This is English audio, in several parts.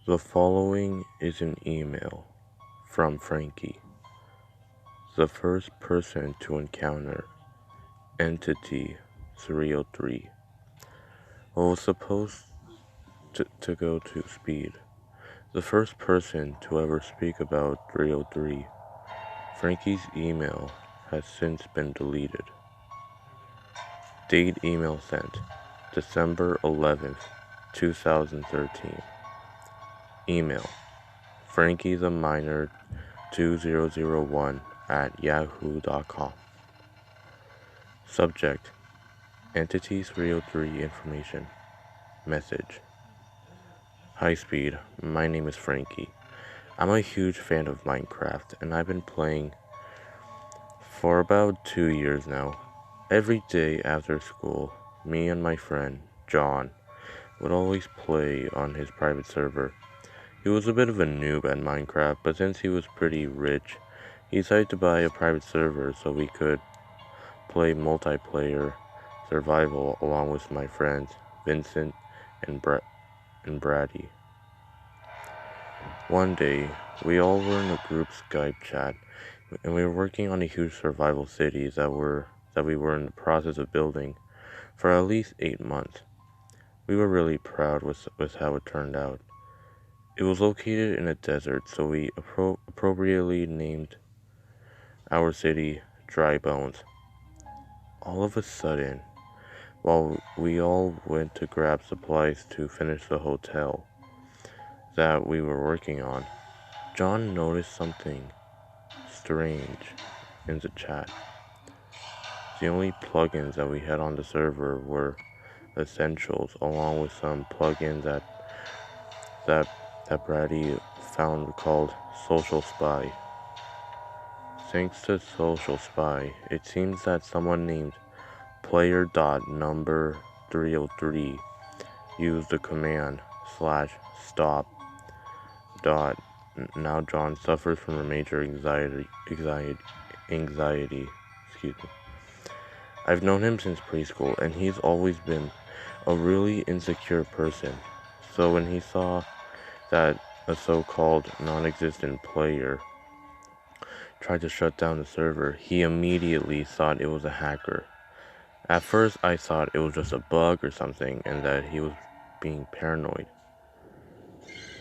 The following is an email from Frankie, the first person to encounter Entity 303. Well, was supposed to go to speed. The first person to ever speak about 303. Frankie's email has since been deleted. Date email sent December 11th, 2013. Email Frankie the Minor 2001 at yahoo.com. Subject Entity 303 information. Message: Hi Speed, my name is Frankie. I'm a huge fan of Minecraft and I've been playing for about 2 years now. Every day after school, me and my friend, John, would always play on his private server. He was a bit of a noob at Minecraft, but since he was pretty rich, he decided to buy a private server so we could play multiplayer survival along with my friends, Vincent and Brady. One day, we all were in a group Skype chat, and we were working on a huge survival city that we were in the process of building for at least 8 months. We were really proud with how it turned out. It was located in a desert, so we appropriately named our city Dry Bones. All of a sudden, while we all went to grab supplies to finish the hotel that we were working on, John noticed something strange in the chat. The only plugins that we had on the server were essentials, along with some plugins that Brady found called Social Spy. Thanks to Social Spy, it seems that someone named player.number303 used the command /stop. Now John suffers from a major anxiety. I've known him since preschool, and he's always been a really insecure person. So when he saw that a so-called non-existent player tried to shut down the server, he immediately thought it was a hacker. At first, I thought it was just a bug or something, and that he was being paranoid.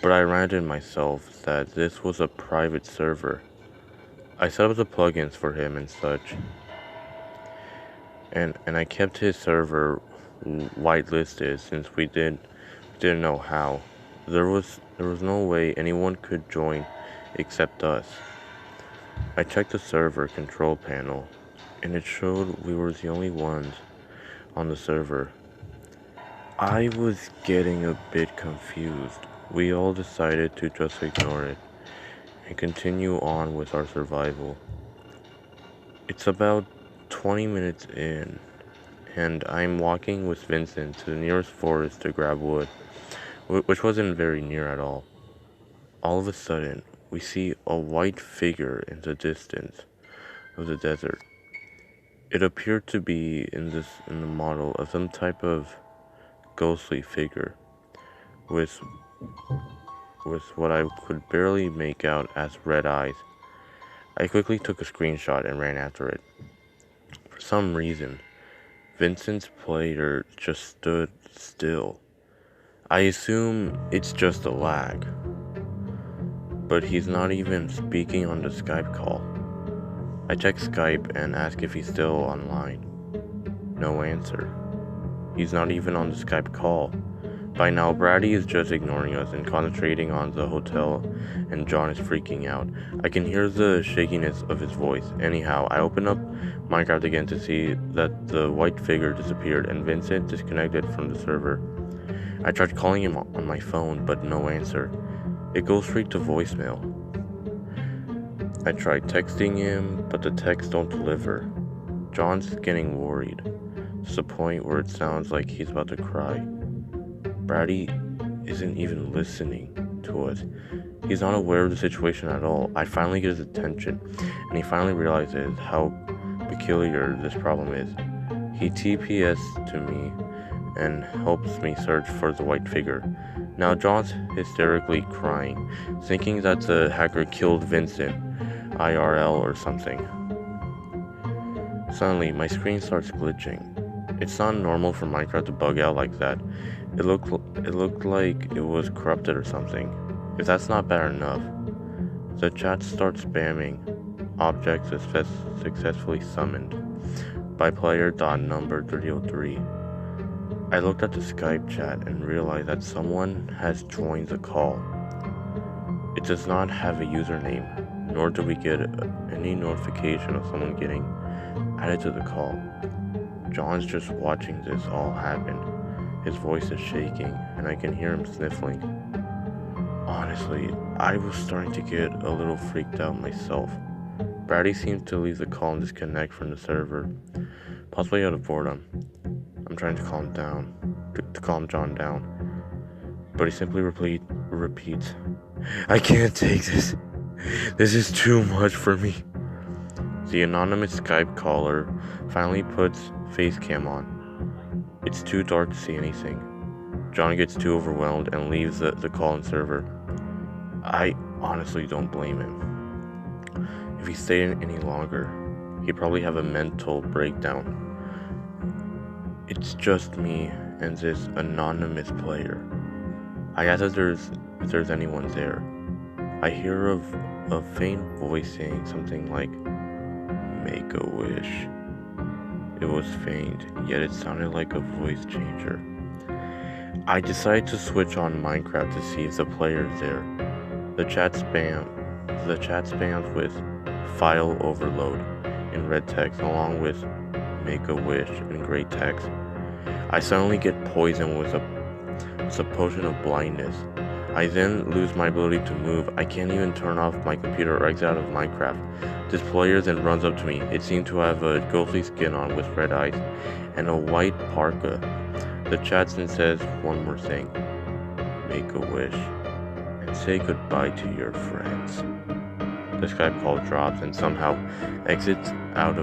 But I reminded myself that this was a private server. I set up the plugins for him and such, and I kept his server whitelisted since we didn't know how. There was no way anyone could join except us. I checked the server control panel, and it showed we were the only ones on the server. I was getting a bit confused. We all decided to just ignore it and continue on with our survival. It's about 20 minutes in, and I'm walking with Vincent to the nearest forest to grab wood, which wasn't very near at all. All of a sudden, we see a white figure in the distance of the desert. It appeared to be in the model of some type of ghostly figure, with what I could barely make out as red eyes. I quickly took a screenshot and ran after it. For some reason, Vincent's player just stood still. I assume it's just a lag, but he's not even speaking on the Skype call. I check Skype and ask if he's still online. No answer. He's not even on the Skype call. By now, Brady is just ignoring us and concentrating on the hotel, and John is freaking out. I can hear the shakiness of his voice. Anyhow, I open up Minecraft again to see that the white figure disappeared and Vincent disconnected from the server. I tried calling him on my phone, but no answer. It goes straight to voicemail. I tried texting him, but the texts don't deliver. John's getting worried, to the point where it sounds like he's about to cry. Brady isn't even listening to us. He's not aware of the situation at all. I finally get his attention, and he finally realizes how peculiar this problem is. He TPS to me and helps me search for the white figure. Now John's hysterically crying, thinking that the hacker killed Vincent, IRL or something. Suddenly, my screen starts glitching. It's not normal for Minecraft to bug out like that. It looked like it was corrupted or something. If that's not bad enough, the chat starts spamming objects successfully summoned by player.number 303. I looked at the Skype chat and realized that someone has joined the call. It does not have a username, nor do we get any notification of someone getting added to the call. John's just watching this all happen. His voice is shaking, and I can hear him sniffling. Honestly, I was starting to get a little freaked out myself. Brady seems to leave the call and disconnect from the server, possibly out of boredom. I'm trying to calm John down, but he simply repeats, "I can't take this. This is too much for me." The anonymous Skype caller finally puts face cam on. It's too dark to see anything. John gets too overwhelmed and leaves the call and server. I honestly don't blame him. If he stayed any longer, he'd probably have a mental breakdown. It's just me and this anonymous player. I ask if there's anyone there. I hear a faint voice saying something like, "Make a wish." It was faint, yet it sounded like a voice changer. I decide to switch on Minecraft to see if the player's there. The chat spams with "file overload" in red text, along with "make a wish" in gray text. I suddenly get poisoned with a potion of blindness. I then lose my ability to move. I can't even turn off my computer or exit out of Minecraft. This player then runs up to me. It seemed to have a ghostly skin on with red eyes and a white parka. The chat then says one more thing: "Make a wish and say goodbye to your friends." The Skype call drops and somehow exits out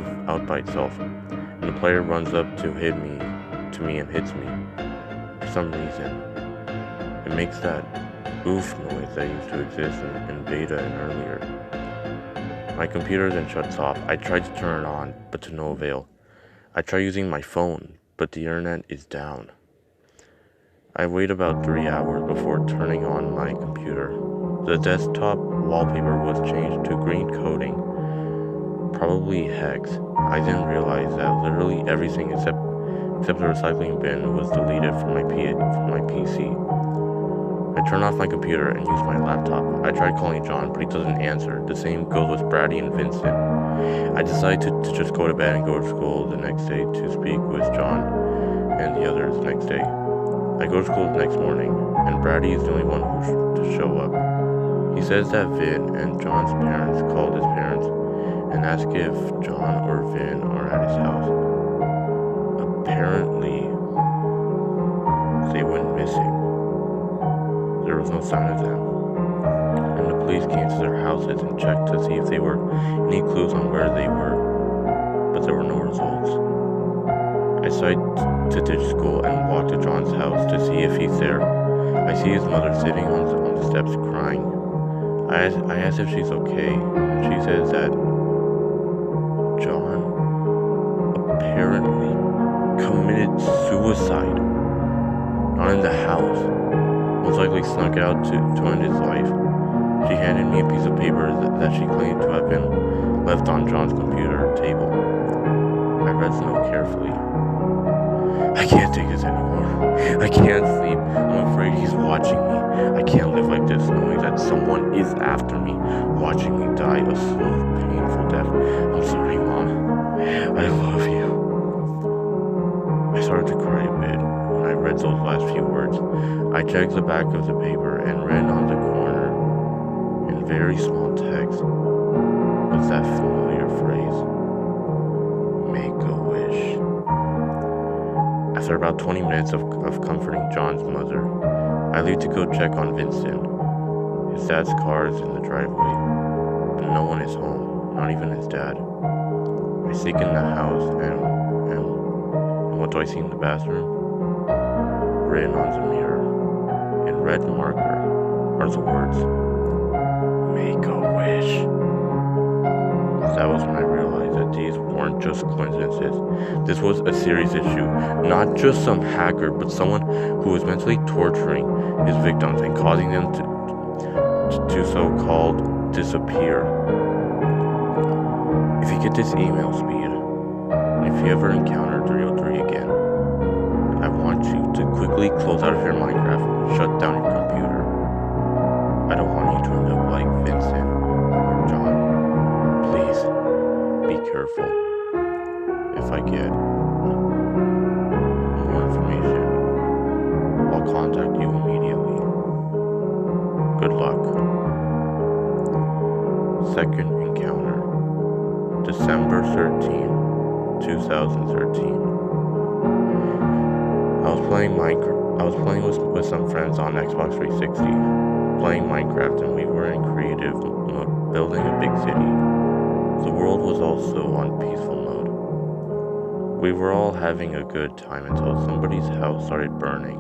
by itself, and the player runs up to me and hits me. For some reason, it makes that oof noise that used to exist in beta and earlier. My computer then shuts off. I tried to turn it on, but to no avail. I try using my phone, but the internet is down. I wait about 3 hours before turning on my computer. The desktop wallpaper was changed to green coating, probably hex. I then realized that literally everything except the recycling bin was deleted from my PC. I turn off my computer and use my laptop. I tried calling John, but he doesn't answer. The same goes with Brady and Vincent. I decide to just go to bed and go to school the next day to speak with John and the others the next day. I go to school the next morning, and Brady is the only one to show up. He says that Vin and John's parents called his parents and asked if John or Vin are at his house. Apparently, they went missing. There was no sign of them, and the police came to their houses and checked to see if there were any clues on where they were, but there were no results. I decide to ditch school and walk to John's house to see if he's there. I see his mother sitting on the steps crying. I ask if she's okay, and she says that John apparently committed suicide. Not in the house. Most likely snuck out to end his life. She handed me a piece of paper that she claimed to have been left on John's computer table. I read the note carefully. "I can't take this anymore. I can't sleep. I'm afraid he's watching me. I can't live like this, knowing that someone is after me, watching me die a slow, painful death. I'm sorry, Mom. I love you." I started to cry a bit when I read those last few words. I checked the back of the paper and read on the corner, in very small text, was that familiar phrase, "Make a wish." After about 20 minutes of comforting John's mother, I leave to go check on Vincent. His dad's car is in the driveway, but no one is home, not even his dad. I sneak in the house and what do I see in the bathroom? Written on the mirror. In red marker are the words, "Make a wish." That was when I realized that these weren't just coincidences. This was a serious issue. Not just some hacker, but someone who was mentally torturing his victims and causing them to so-called disappear. If you get this email, Speed, and if you ever encounter 303 again, I want you to quickly close out of your Minecraft and shut down your computer. I don't want you to end up like Vincent or John. Please, be careful. If I get more information, I'll contact you immediately. Good luck. Second encounter, December 13, 2013. I was playing with some friends on Xbox 360, playing Minecraft, and we were in creative mode, building a big city. The world was also on peaceful mode. We were all having a good time until somebody's house started burning.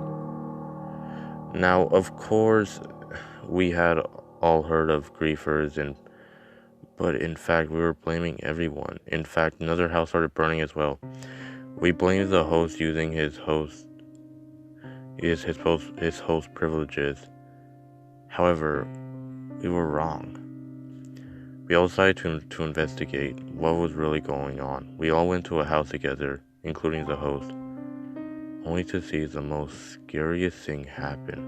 Now, of course, we had all heard of griefers, but in fact, we were blaming everyone. In fact, another house started burning as well. We blamed the host using his host privileges. However, we were wrong. We all decided to investigate what was really going on. We all went to a house together, including the host, only to see the most scariest thing happen.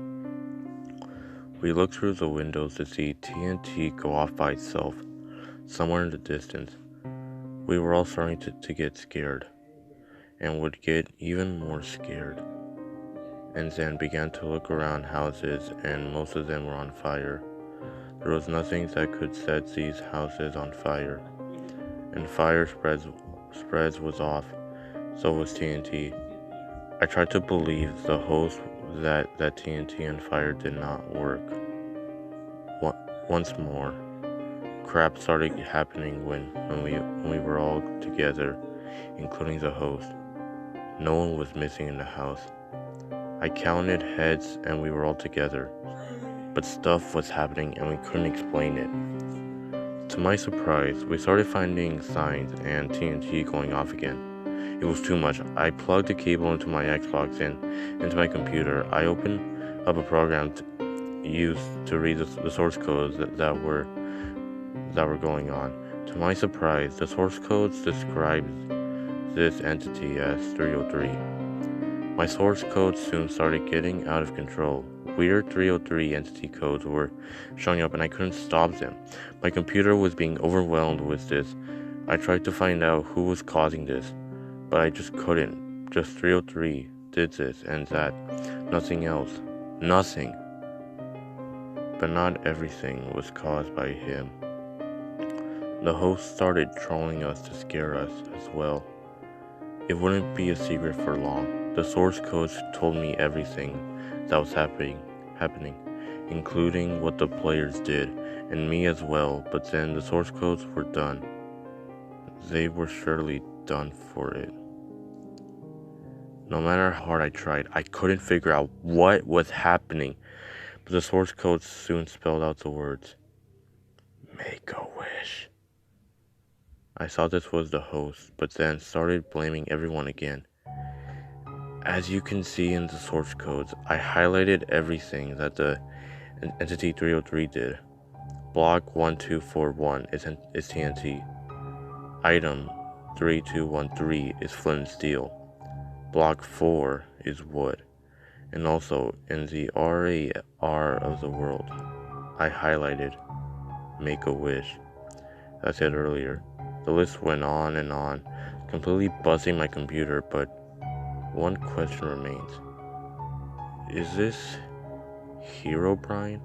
We looked through the windows to see TNT go off by itself, somewhere in the distance. We were all starting to get scared, and would get even more scared, and then began to look around houses, and most of them were on fire. There was nothing that could set these houses on fire, and fire spreads was off, so was TNT. I tried to believe the host that TNT and fire did not work. Once more, crap started happening when we were all together, including the host. No one was missing in the house. I counted heads and we were all together, but stuff was happening and we couldn't explain it. To my surprise, we started finding signs and TNT going off again. It was too much. I plugged the cable into my Xbox and into my computer. I opened up a program used to read the source codes that were going on. To my surprise, the source codes described this entity as 303. My source codes soon started getting out of control. Weird 303 entity codes were showing up and I couldn't stop them. My computer was being overwhelmed with this. I tried to find out who was causing this, but I just couldn't. Just 303 did this and that. Nothing else. Nothing. But not everything was caused by him. The host started trolling us to scare us as well. It wouldn't be a secret for long. The source codes told me everything that was happening, including what the players did, and me as well, but then the source codes were done. They were surely done for it. No matter how hard I tried, I couldn't figure out what was happening, but the source codes soon spelled out the words, "Make a wish." I thought this was the host, but then started blaming everyone again. As you can see in the source codes, I highlighted everything that the entity 303 did. Block 1241 is TNT. Item 3213 is flint and steel. Block 4 is wood. And also, in the RAR of the world, I highlighted Make a Wish. As I said earlier, the list went on and on, completely busting my computer, but one question remains. Is this Herobrine?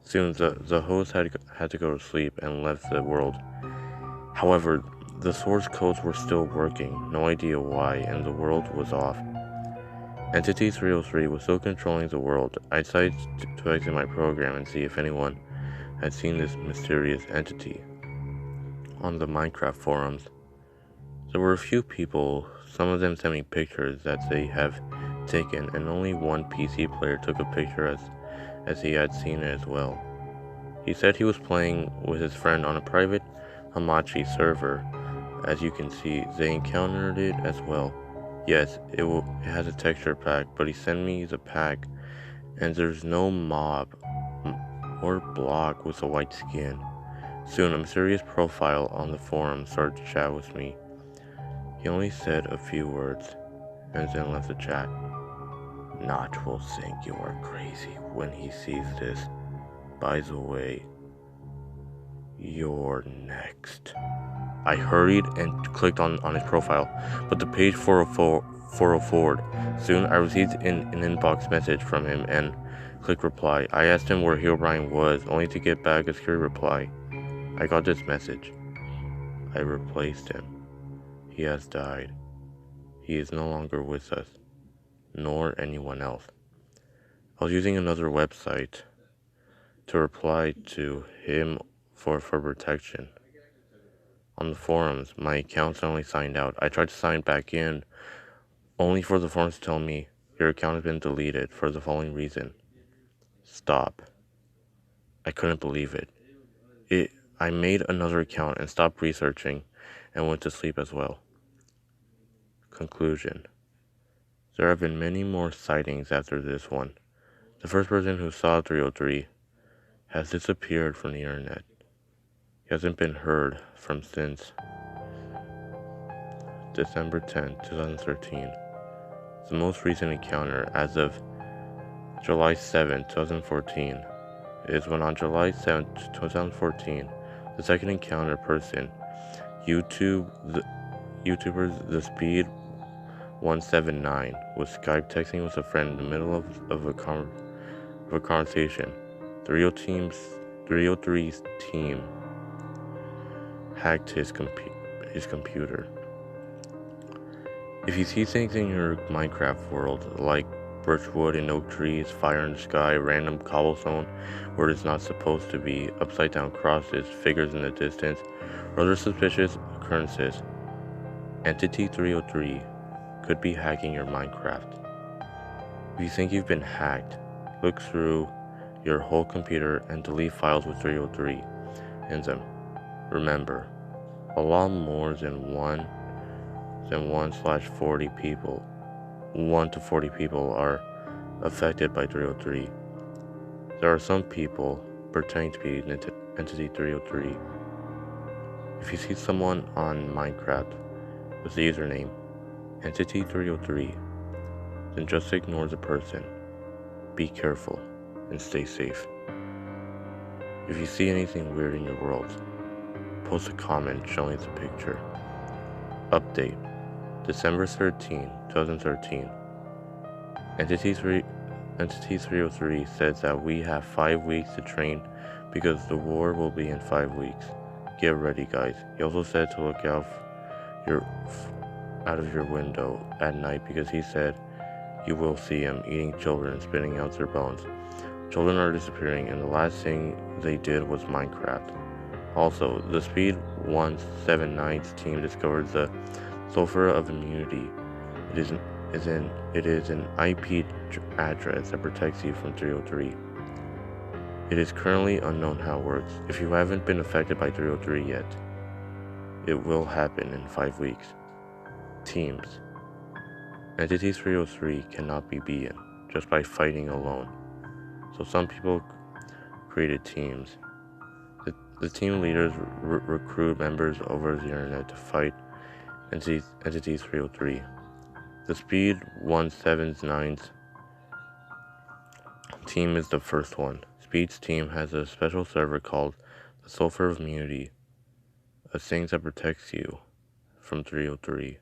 Soon the host had to go to sleep and left the world. However, the source codes were still working, no idea why, and the world was off. Entity 303 was still controlling the world. I decided to exit my program and see if anyone had seen this mysterious entity. On the Minecraft forums, there were a few people. Some of them sent me pictures that they have taken, and only one PC player took a picture as he had seen it as well. He said he was playing with his friend on a private Hamachi server. As you can see, they encountered it as well. Yes, it has a texture pack, but he sent me the pack, and there's no mob or block with a white skin. Soon, a mysterious profile on the forum started to chat with me. He only said a few words, and then left the chat. Notch will think you are crazy when he sees this. By the way, you're next. I hurried and clicked on his profile, but the page 404'd. Soon I received an inbox message from him and clicked reply. I asked him where Herobrine was, only to get back a scary reply. I got this message. I replaced him. He has died. He is no longer with us, nor anyone else. I was using another website to reply to him for protection. On the forums, my account suddenly signed out. I tried to sign back in, only for the forums to tell me, your account has been deleted for the following reason. Stop. I couldn't believe it. I made another account and stopped researching and went to sleep as well. Conclusion. There have been many more sightings after this one. The first person who saw 303 has disappeared from the internet. He hasn't been heard from since December 10, 2013. The most recent encounter, as of July 7, 2014, is when on July 7, 2014, the second encounter person, YouTuber The Speed 179, was Skype texting with a friend in the middle of a conversation. 303's team hacked his computer. If you see things in your Minecraft world, like birchwood and oak trees, fire in the sky, random cobblestone where it's not supposed to be, upside down crosses, figures in the distance, or other suspicious occurrences, Entity 303 could be hacking your Minecraft. If you think you've been hacked, look through your whole computer and delete files with 303 in them. Remember, a lot more than 1/40 people, 1 to 40 people are affected by 303. There are some people pretending to be Entity 303. If you see someone on Minecraft with the username Entity 303, then just ignore the person. Be careful and stay safe. If you see anything weird in your world, post a comment showing the picture. Update. December 13, 2013. Entity 303 says that we have 5 weeks to train because the war will be in 5 weeks. Get ready, guys. He also said to look out of your window at night because he said you will see him eating children and spitting out their bones. Children are disappearing, and the last thing they did was Minecraft. Also, the Speed 179's team discovered the Sulfur of Immunity. It is an IP address that protects you from 303. It is currently unknown how it works. If you haven't been affected by 303 yet, it will happen in 5 weeks. Teams. Entity 303 cannot be beaten just by fighting alone. So some people created teams. The team leaders recruit members over the internet to fight Entity 303. The Speed 179's team is the first one. Speed's team has a special server called the Sulfur of Immunity, a thing that protects you from 303.